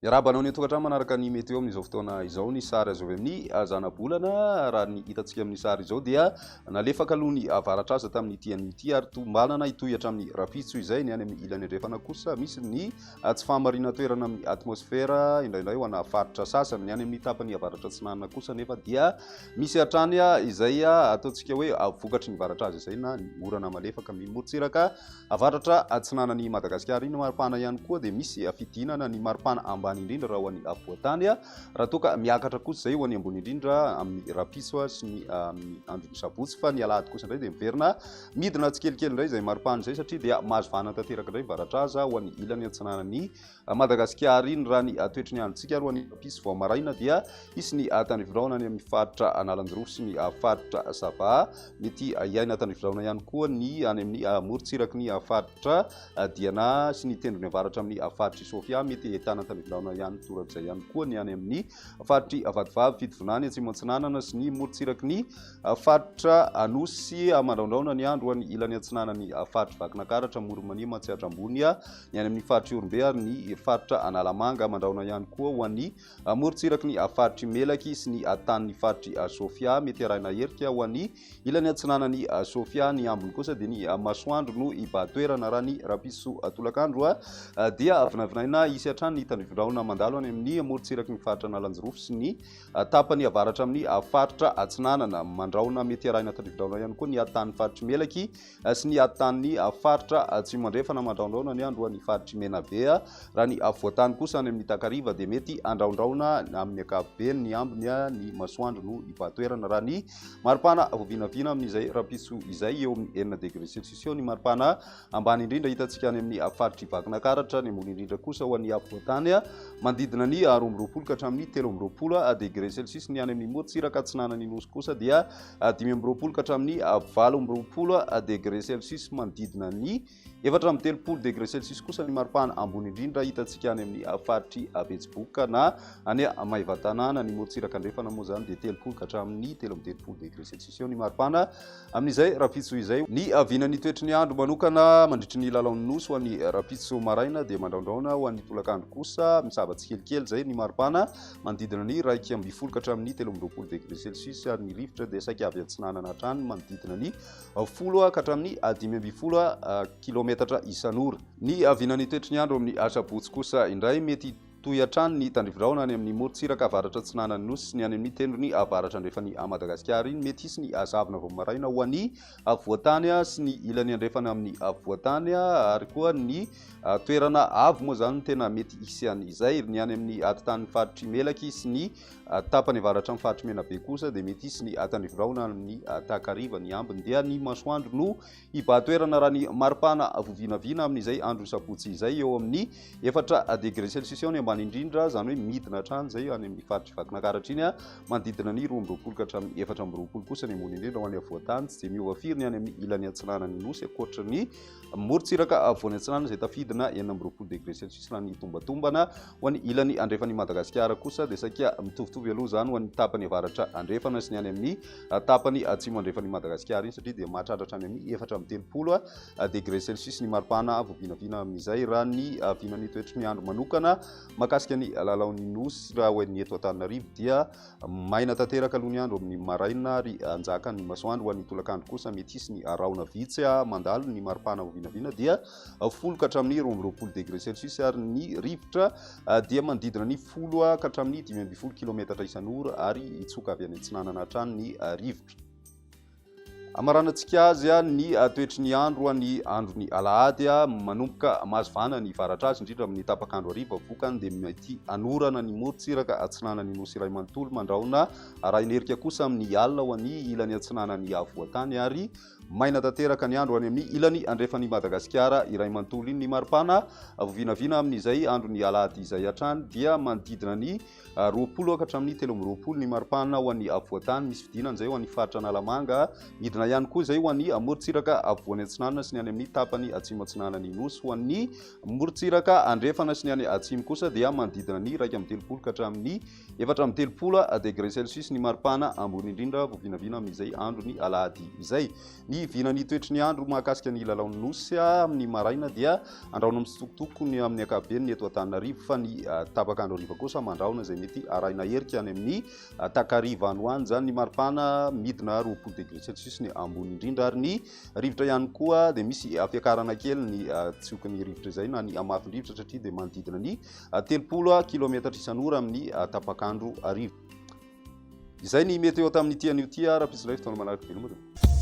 Iarabanao ny tokatrano manaraka ny meteo amin'izao fotoana izao ny sary azo avy amin'ny zana-bolana raha ny hitantsika amin'ny sary izao dia nalefaka aloha ny avaratra aza tamin'ity an'ity ary tombalana itoy hatramin'ny rapitso izay ny any amin'ny ilany andrefana kosa misy ny tsy fahamarina toerana amin'ny atmosfera indraindray ho ana faritra sasany ny any amin'ny tapany avaratra atsinanana kosa nefa dia misy hatrany izay ataontsika hoe vokatry ny varatra azy izay na ny orana malefaka mimorontsiraka avaratra atsinanany Madagasikara iny maripana ihany koa dia misy fidinana ny maripana ambany indrindra raha ho an'ny avoatany raha toka miakatra kosa zay ho an'ny ambony indrindra amin'ny rapitso sy ny andron'ny sabotsy fa ny alahady kosa indray dia miverina midina tsikelikely indray zay maripana zay satria dia mahazo vana tanteraka indray varatra aza ho an'ny ilany atsinanany Madagasikara iny raha ny toetry ny androntsika ary ho an'ny rapitso vao maraina dia isy ny tanivoraona any amin'ny faritra Analanjorofo sy ny faritra Sava mety iaina tanivoraona ihany koa ny any amin'ny morontsiraky ny faritra Diana sy ny tendrony avaratra amin'ny faritra Sofia mety ahitana tanivoraona ihany torak'izay ihany koa ny any amin'ny faritry Vatovavy Fitovonany Atsimo Antsinanana sy ny morontsiraky ny faritra Anosy mandraondraona ny andro ho an'ny ilany atsinanany faritra Vakinankaratra Moromanima Matsiatra Ambony ny any amin'ny faritra Orombe ary ny faritra Analamanga mandraona ihany koa ho an'ny morontsiraky ny faritry Melaky sy ny tanin'ny faritry Sofia mety arahina herika ho an'ny ilany atsinanany Sofia ny ambony kosa dia ny masoandro no ibatoerana raha ny rapitso tolakandro dia vinavinaina isy hatrany ny tanivoraona mandalo any amin'ny morontsiraky ny faritra Analanjorofo sy ny tapany avaratra amin'ny faritra atsinanana mandraona mety arahina tanivoraona ihany koa ny atan'ny faritry Melaky sy ny atan'ny faritra Atsimo Andrefana mandraondraona ny andro ny faritry Menabe raha ny avoatany kosa any amin'ny Takariva dia mety andraondraona amin'ny ankapobeny ny ambony ny masoandro no ibatoerana raha ny maripana voavinavina amin'izay rapitso izay eo amin'ny 9 degré celsius eo ny maripana ambany indrindra hitantsika any amin'ny faritry Vakinankaratra ny ambony indrindra kosa ho an'ny avoatany mandidina ny 12 ka hatramin'ny 13 degré celsius ny any amin'ny morontsiraka atsinanany Nosy kosa dia 15 ka hatramin'ny 18 degré celsius manodidina ny 430 degré celsius kosa ny maripana ambony indrindra hitantsika any amin'ny faritry Betsiboka na any Maivatanana ny morontsiraka andrefana moa zany dia 30 ka hatramin'ny 13 degré celsius eo ny maripana amin'izay rapitso izay ny avinan'ny toetry ny andro manokana mandritry ny lalaon'ny nosy ho an'ny rapitso maraina dia mandraondraona ho an'ny tolakandro kosa misava tsikelikely zay ny maripana manodidina ny 12 ka hatramin'ny 13 degré celsius ary ny rivotra dia saika avy atsinanana hatrany manodidina ny 10 ka hatramin'ny 15 kilometatra isan'ora ny avinan'ny toetry ny andro amin'ny sabotsy kosa indray mety toy hatrany ny tandrivoraona any amin'ny morontsiraka avaratra atsinanany Nosy sy ny any amin'ny tendrony avaratra andrefany Madagasikara iny mety isy ny zavona vao maraina ho an'ny avoatany sy ny ilany andrefana amin'ny avoatany ary koa ny toerana avo moa zany tena mety isy an'izay ny any amin'ny atitan'ny faritry Melaky sy ny tapany avaratra amin'ny faritry Menabe kosa dia mety isy ny tandrivoraona amin'ny Takariva ny ambiny dia ny masoandro no ibatoerana raha ny maripana voavinavina amin'izay andro sabotsy izay eo amin'ny 4 degré celsius eo ny ambany indrindra zany hoe midina hatrany zay any amin'ny faritry Vakinankaratra iny manodidina ny 12 ka hatramin'ny 14 kosa ny ambony indrindra ho an'ny avoatany tsy dia miova firy ny any amin'ny ilany atsinanany Nosy akoatra ny morontsiraka avoany atsinanana izay tafidina 19 degré celsius raha ny tombatombana ho an'ny ilany andrefan'ny Madagasikara kosa dia saika mitovitovy aloha zany ho an'ny tapany avaratra andrefana sy ny any amin'ny tapany atsimo andrefan'ny Madagasikara iny satria dia mahatratratra any amin'ny 430 degré celsius ny maripana voavinavina amin'izay raha ny avinan'ny toetry ny andro manokana makasika ny lalaon'ny Nosy raha hoe ny eto Antananarivo dia maina tanteraka aloha ny andro amin'ny maraina ary anjaka ny masoandro ho an'ny tolakandro kosa mety isy ny rahona vitsy mandalo ny maripana voavinavina dia 10 ka hatramin'ny 12 degré celsius ary ny rivotra dia manodidina ny 10 ka hatramin'ny 15 kilometatra isan'ora ary itsoka avy any atsinanana hatrany ny rivotra. Amaranantsika azy ny toetry ny andro ny androny alahady manomboka mahazovana ny varatra azy indrindra amin'ny tapakandro hariva vokany dia mety anorana ny morontsiraka atsinanany Nosy iray manontolo mandraona arahina herika kosa amin'ny alina ho an'ny ilany atsinanany avoatany ary maina tanteraka ny andro any amin'ny ilany andrefan'ny Madagasikara iray manontolo iny ny maripana voavinavina amin'izay andro ny alahady izay hatrany dia manodidina ny 20 ka hatramin'ny 13 ny maripana ho an'ny avoatany misy vidinana izay ho an'ny faritra Analamanga midina ihany koa izay ho an'ny morontsiraka avoany atsinanana sy ny any amin'ny tapany atsimo atsinanany Nosy ho an'ny morontsiraka andrefana sy ny any atsimo kosa dia manodidina ny 130 ka hatramin'ny 430 degré celsius ny maripana ambony indrindra voavinavina amin'izay andro ny alahady izay ny vinany toetry ny andro mahakasika ny lalaon'ny nosy amin'ny maraina dia andraona mitsitokotoko ny amin'ny akabeny eto Antananarivo fa ny tapakandro ariva kosa mandraona izay mety arahina herika any amin'ny takariva any ho any zany ny maripana midina 20 degré celsius ny ambony indrindra ary ny rivotra ihany koa dia misy fiakarana kely ny tsiokin'ny rivotra izay na ny amafin-drivotra satria dia manodidina ny 30 kilometatra isan'ora amin'ny tapakandro arivo. Izay ny meteo tamin'ny tian'io tia raha pisy ilay fotoana manaraka veloma.